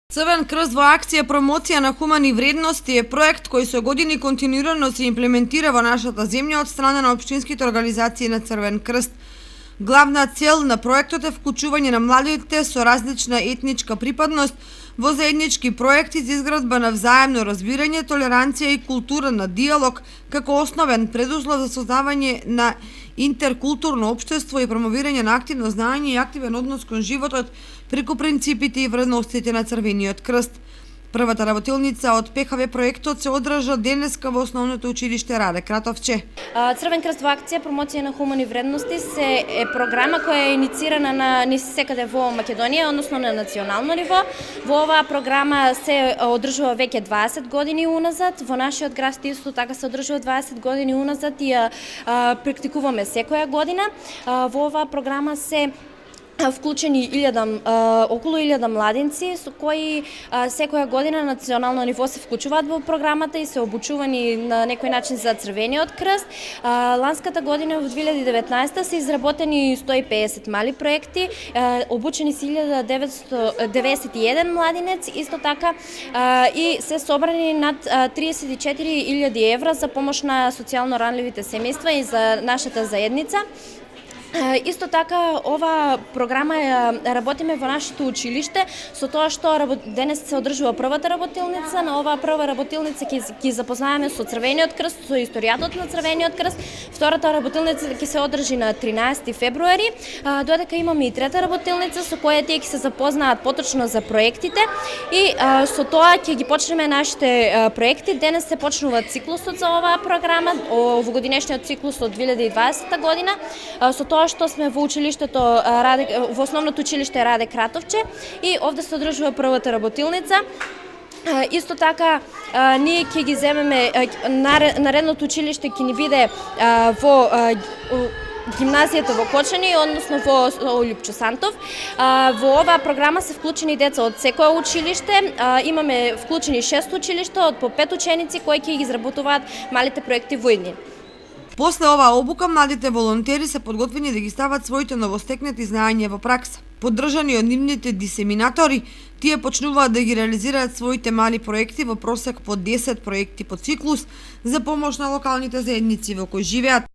Црвен крст во акција промоција на хумани вредности е проект кој со години континуирано се имплементира во нашата земја од страна на општинските организации на Црвен крст. Главна цел на проектот е вклучување на младите со различна етничка припадност во заеднички проекти за изградба на взаемно разбирање, толеранција и култура на диалог како основен предуслов за создавање на интеркултурно општество и промовирање на активно знаење и активен однос кон животот преку принципите и вредностите на Црвениот крст. Првата работилница од ПХВ проектот се одржа денеска во Основното училиште Раде Кратовче. Црвен крст во акција промоција на хумани вредности е програма која е иницирана на низ-секаде во Македонија, односно на национално ниво. Во оваа програма се одржува веќе 20 години уназад. Во нашиот град исто така се одржува 20 години уназад и ја практикуваме секоја година. Во оваа програма се вклучени околу 1000 младинци со кои секоја година на национално ниво се вклучуваат во програмата и се обучувани на некој начин за Црвениот крст. Ланската година во 2019 се изработени 150 мали проекти, обучени се 1991 младинец, исто така и се собрани над 34.000 евра за помош на социјално ранливите семејства и за нашата заедница. Исто така, ова програма работиме во нашето училиште, со тоа што денес се одржува првата работилница. На оваа прва работилница ќе запознаеме со Црвениот крст, со историјатот на Црвениот крст. Втората работилница ќе се одржи на 13 февруари, додека имаме и трета работилница со која тие ќе се запознаат поточно за проектите и со тоа ќе ги почнеме нашите проекти. Денес се почнува циклусот за оваа програма, во годинешниот циклус од 2020 година, со тоа што сме во училиштето во Основното училиште Раде Кратовче и овде се одржува првата работилница. Исто така, ние ќе ги земеме, наредното училиште ќе ни биде во гимназијата во Кочани, односно во Љупчо Сантов. Во оваа програма се вклучени деца од секое училиште. Имаме вклучени 6 училишта од по 5 ученици кои ќе ги изработуваат малите проекти во иднин. После оваа обука, младите волонтери се подготвени да ги стават своите новостекнати знаења во пракса. Поддржани од нивните дисеминатори, тие почнуваат да ги реализираат своите мали проекти во просек по 10 проекти по циклус за помош на локалните заедници во кои живеат.